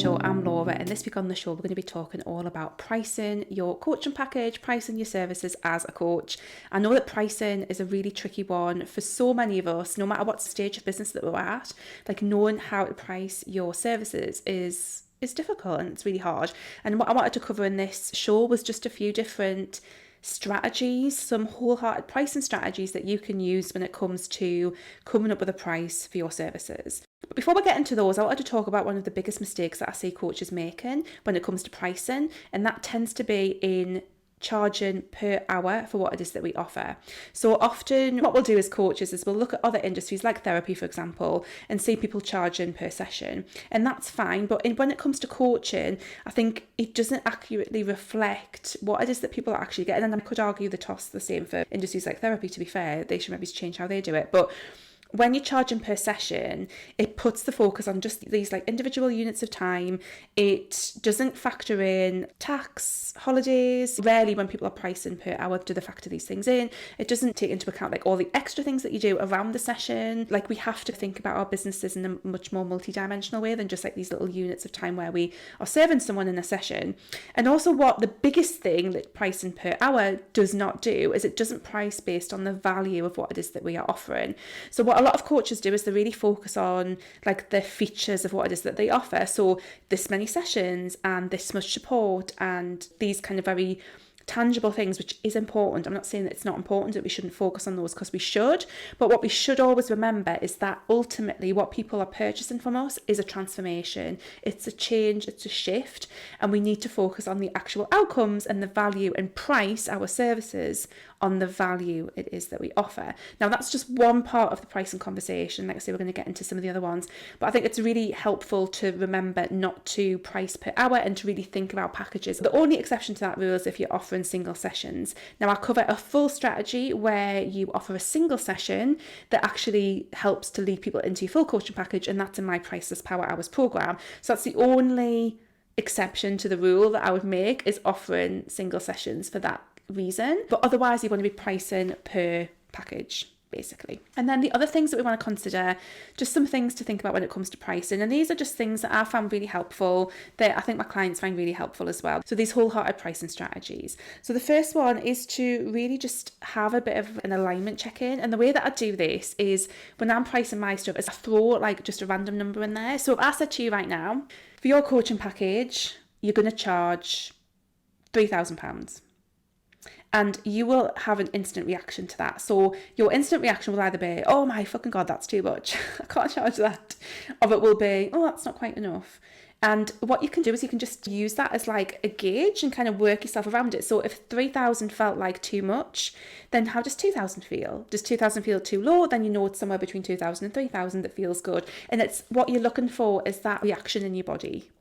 Show. I'm Laura, and this week on the show we're going to be talking all about pricing your coaching package, pricing your services as a coach. I know that pricing is a really tricky one for so many of us, no matter what stage of business that we're at. Like, knowing how to price your services is difficult and it's really hard. And what I wanted to cover in this show was just a few different strategies, some wholehearted pricing strategies that you can use when it comes to coming up with a price for your services. But before we get into those, I wanted to talk about one of the biggest mistakes that I see coaches making when it comes to pricing, and that tends to be in charging per hour for what it is that we offer. So often what we'll do as coaches is we'll look at other industries like therapy, for example, and see people charging per session, and that's fine. But when it comes to coaching, I think it doesn't accurately reflect what it is that people are actually getting. And I could argue the same for industries like therapy. To be fair, they should maybe change how they do it. But when you're charging per session, it puts the focus on just these like individual units of time. It doesn't factor in tax, holidays. Rarely when people are pricing per hour do they factor these things in. It doesn't take into account like all the extra things that you do around the session. Like, we have to think about our businesses in a much more multi-dimensional way than just like these little units of time where we are serving someone in a session. And also, what the biggest thing that pricing per hour does not do is it doesn't price based on the value of what it is that we are offering. So what a lot of coaches do is they really focus on like the features of what it is that they offer. So this many sessions and this much support and these kind of very tangible things, which is important. I'm not saying that it's not important, that we shouldn't focus on those, because we should. But what we should always remember is that ultimately what people are purchasing from us is a transformation. It's a change, it's a shift, and we need to focus on the actual outcomes and the value and price our services on the value it is that we offer. Now, that's just one part of the pricing conversation. Like I say, we're going to get into some of the other ones, but I think it's really helpful to remember not to price per hour and to really think about packages. The only exception to that rule is if you're offering single sessions. Now, I'll cover a full strategy where you offer a single session that actually helps to lead people into your full coaching package, and that's in my Priceless Power Hours program. So that's the only exception to the rule that I would make, is offering single sessions for that reason. But otherwise, you want to be pricing per package, basically. And then the other things that we want to consider, just some things to think about when it comes to pricing, and these are just things that I found really helpful, that I think my clients find really helpful as well. So these wholehearted pricing strategies. So the first one is to really just have a bit of an alignment check-in, and the way that I do this is when I'm pricing my stuff is I throw like just a random number in there. So if I said to you right now, for your coaching package, you're going to charge £3,000. And you will have an instant reaction to that. So your instant reaction will either be, oh my fucking God, that's too much, I can't charge that. Or it will be, oh, that's not quite enough. And what you can do is you can just use that as like a gauge and kind of work yourself around it. So if 3,000 felt like too much, then how does 2,000 feel? Does 2,000 feel too low? Then you know it's somewhere between 2,000 and 3,000 that feels good. And it's what you're looking for is that reaction in your body.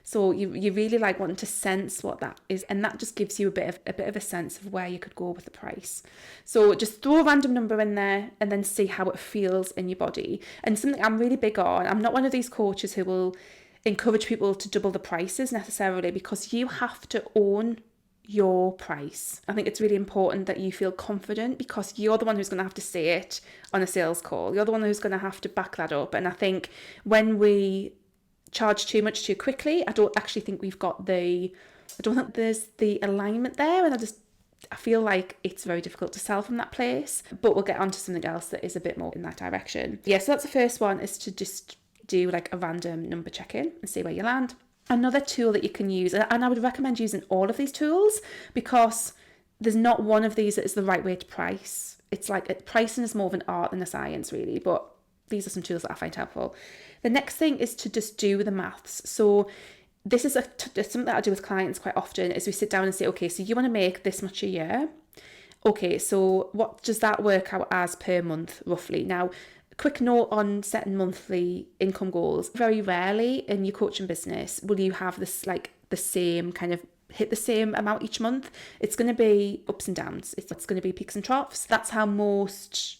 So you really like wanting to sense what that is, and that just gives you a bit of a sense of where you could go with the price. So just throw a random number in there and then see how it feels in your body. And something I'm really big on, I'm not one of these coaches who will encourage people to double the prices necessarily, because you have to own your price. I think it's really important that you feel confident, because you're the one who's going to have to say it on a sales call. You're the one who's going to have to back that up. And I think when we charge too much too quickly, I don't actually think we've got I don't think there's the alignment there, and I feel like it's very difficult to sell from that place. But we'll get onto something else that is a bit more in that direction. Yeah, so that's the first one, is to just do like a random number check-in and see where you land. Another tool that you can use, and I would recommend using all of these tools, because there's not one of these that is the right way to price. It's like pricing is more of an art than a science, really, but these are some tools that I find helpful. The next thing is to just do the maths. So this is something that I do with clients quite often, is we sit down and say, okay, so you want to make this much a year. Okay, so what does that work out as per month, roughly? Now, quick note on setting monthly income goals. Very rarely in your coaching business will you have this like the same kind of hit the same amount each month. It's going to be ups and downs. It's going to be peaks and troughs. That's how most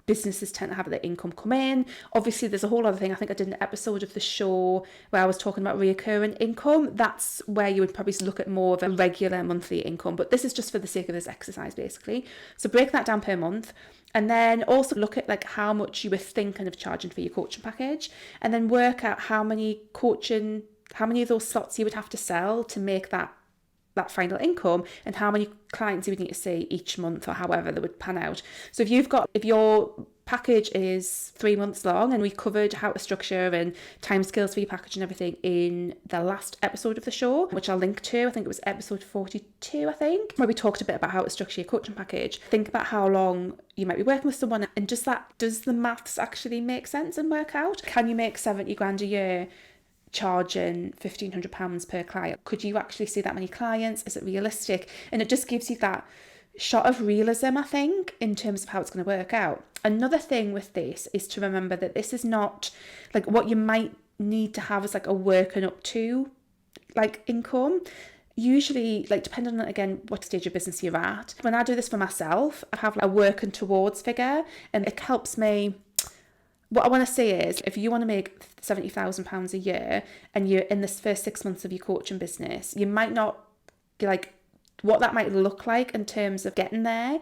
businesses tend to have their income come in. Obviously, there's a whole other thing. I think I did an episode of the show where I was talking about reoccurring income. That's where you would probably look at more of a regular monthly income. But this is just for the sake of this exercise, basically. So break that down per month. And then also look at like how much you were thinking of charging for your coaching package, and then work out how many coaching of those slots you would have to sell to make that final income, and how many clients you would need to see each month, or however that would pan out. So if your package is 3 months long, and we covered how to structure and timescales for your package and everything in the last episode of the show, which I'll link to. I think it was episode 42, where we talked a bit about how to structure your coaching package. Think about how long you might be working with someone, and just that, does the maths actually make sense and work out? Can you make 70 grand a year charging £1,500 per client? Could you actually see that many clients? Is it realistic? And it just gives you that shot of realism, I think, in terms of how it's going to work out. Another thing with this is to remember that this is not like what you might need to have as like a working up to like income. Usually, like depending on, again, what stage of business you're at. When I do this for myself, I have like a working towards figure, and it helps me. What I want to say is, if you want to make £70,000 a year and you're in this first 6 months of your coaching business, you might not like what that might look like in terms of getting there.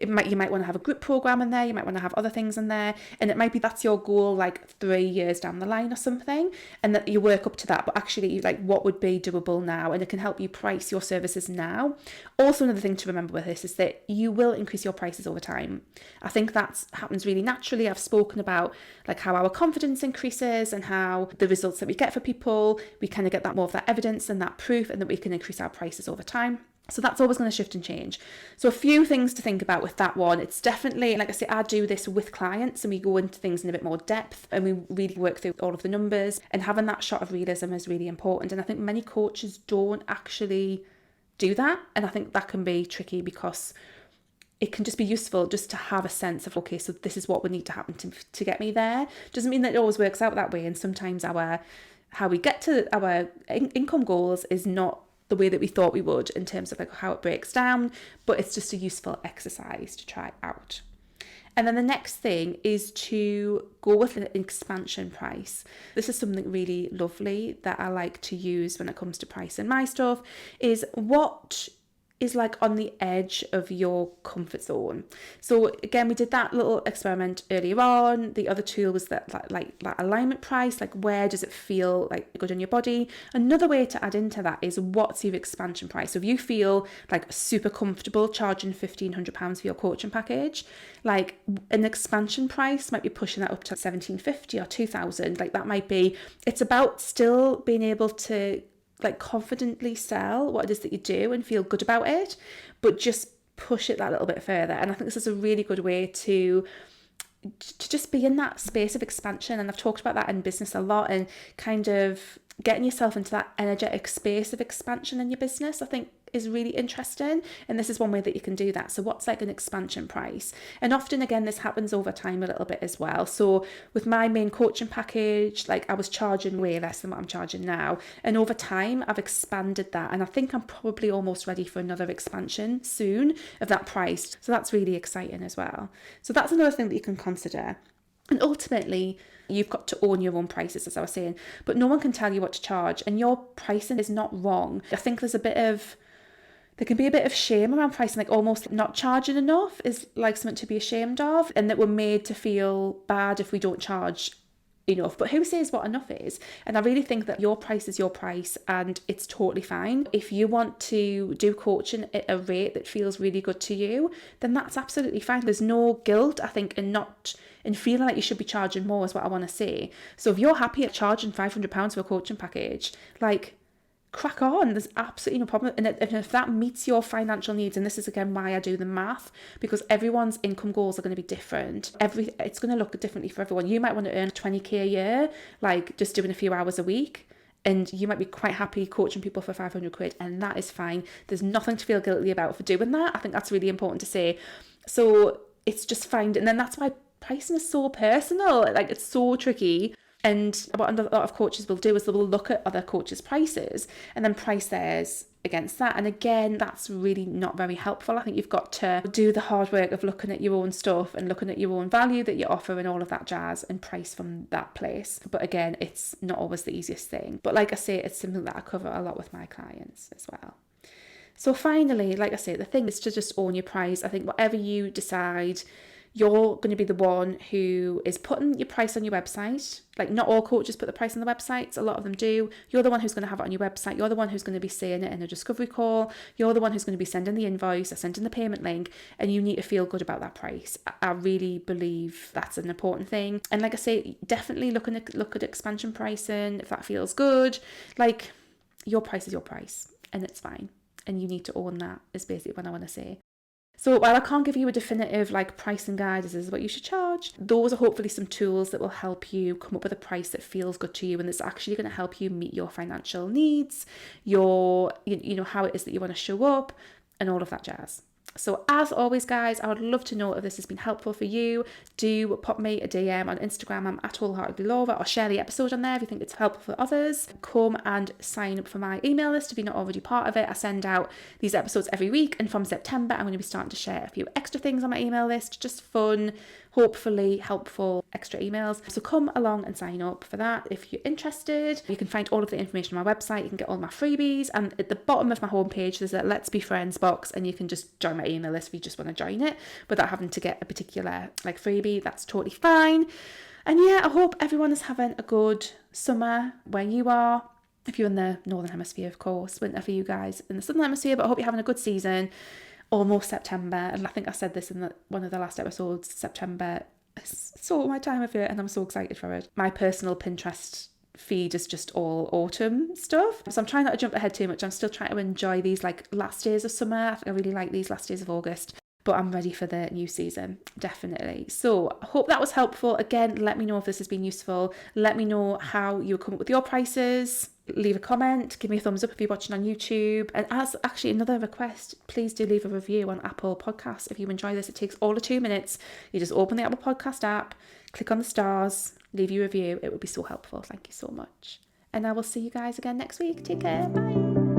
You might want to have a group program in there, you might want to have other things in there, and it might be that's your goal like 3 years down the line or something, and that you work up to that. But actually, like, what would be doable now, and it can help you price your services now. Also, another thing to remember with this is that you will increase your prices over time. I think that happens really naturally. I've spoken about like how our confidence increases and how the results that we get for people, we kind of get that more of that evidence and that proof, and that we can increase our prices over time. So that's always going to shift and change. So a few things to think about with that one. It's definitely, like I say, I do this with clients, and we go into things in a bit more depth, and we really work through all of the numbers, and having that shot of realism is really important. And I think many coaches don't actually do that. And I think that can be tricky, because it can just be useful just to have a sense of, okay, so this is what would need to happen to get me there. Doesn't mean that it always works out that way. And sometimes how we get to our income goals is not the way that we thought we would in terms of like how it breaks down, but it's just a useful exercise to try out. And then the next thing is to go with an expansion price. This is something really lovely that I like to use when it comes to pricing my stuff, is what is like on the edge of your comfort zone. So again, we did that little experiment earlier on. The other tool was that like alignment price, like where does it feel like good in your body? Another way to add into that is, what's your expansion price? So if you feel like super comfortable charging £1,500 for your coaching package, like an expansion price might be pushing that up to £1,750 or £2,000. Like that might be, it's about still being able to like confidently sell what it is that you do and feel good about it, but just push it that little bit further. And I think this is a really good way to just be in that space of expansion. And I've talked about that in business a lot, and kind of getting yourself into that energetic space of expansion in your business, I think, is really interesting. And this is one way that you can do that. So what's like an expansion price? And often, again, this happens over time a little bit as well. So with my main coaching package, like I was charging way less than what I'm charging now. And over time, I've expanded that. And I think I'm probably almost ready for another expansion soon of that price. So that's really exciting as well. So that's another thing that you can consider. And ultimately, you've got to own your own prices, as I was saying, but no one can tell you what to charge, and your pricing is not wrong. I think there can be a bit of shame around pricing, like almost not charging enough is like something to be ashamed of, and that we're made to feel bad if we don't charge enough. But who says what enough is? And I really think that your price is your price, and it's totally fine. If you want to do coaching at a rate that feels really good to you, then that's absolutely fine. There's no guilt, I think, in feeling like you should be charging more, is what I want to say. So if you're happy at charging £500 for a coaching package, like, crack on. There's absolutely no problem. And if that meets your financial needs, and this is again why I do the math, because everyone's income goals are going to be different. It's going to look differently for everyone. You might want to earn 20k a year, like just doing a few hours a week, and you might be quite happy coaching people for 500 quid, and that is fine. There's nothing to feel guilty about for doing that. I think that's really important to say. So it's just fine. And then that's why pricing is so personal. Like, it's so tricky. And what a lot of coaches will do is they will look at other coaches' prices and then price theirs against that. And again, that's really not very helpful. I think you've got to do the hard work of looking at your own stuff and looking at your own value that you offer and all of that jazz, and price from that place. But again, it's not always the easiest thing. But like I say, it's something that I cover a lot with my clients as well. So finally, like I say, the thing is to just own your price. I think whatever you decide, You're going to be the one who is putting your price on your website. Like, not all coaches put the price on the websites. A lot of them do. You're the one who's going to have it on your website. You're the one who's going to be saying it in a discovery call. You're the one who's going to be sending the invoice or sending the payment link, and you need to feel good about that price. I really believe that's an important thing. And like I say, definitely look at expansion pricing if that feels good. Like, your price is your price, and it's fine. And you need to own that, is basically what I want to say. So while I can't give you a definitive like pricing guide, this is what you should charge, those are hopefully some tools that will help you come up with a price that feels good to you and that's actually going to help you meet your financial needs, your, you know, how it is that you want to show up and all of that jazz. So as always, guys, I would love to know if this has been helpful for you. Do pop me a DM on Instagram. I'm at Wholehearted Laura, or share the episode on there if you think it's helpful for others. Come and sign up for my email list if you're not already part of it. I send out these episodes every week, and from September, I'm going to be starting to share a few extra things on my email list, just fun, hopefully helpful extra emails. So come along and sign up for that if you're interested. You can find all of the information on my website. You can get all my freebies, and at the bottom of my homepage there's a Let's Be Friends box, and you can just join my email list if you just want to join it without having to get a particular like freebie. That's totally fine. And yeah, I hope everyone is having a good summer where you are. If you're in the Northern Hemisphere, of course, winter for you guys in the Southern Hemisphere, but I hope you're having a good season. Almost September, and I think I said this in one of the last episodes. September is so my time of year, and I'm so excited for it. My personal Pinterest feed is just all autumn stuff, so I'm trying not to jump ahead too much. I'm still trying to enjoy these like last days of summer. I think I really like these last days of August, but I'm ready for the new season, definitely. So I hope that was helpful. Again, let me know if this has been useful. Let me know how you come up with your prices. Leave a comment, give me a thumbs up if you're watching on YouTube. And as actually another request, please do leave a review on Apple Podcasts. If you enjoy this, it takes all of 2 minutes. You just open the Apple Podcast app, click on the stars, leave your review. It would be so helpful. Thank you so much. And I will see you guys again next week. Take care. Bye.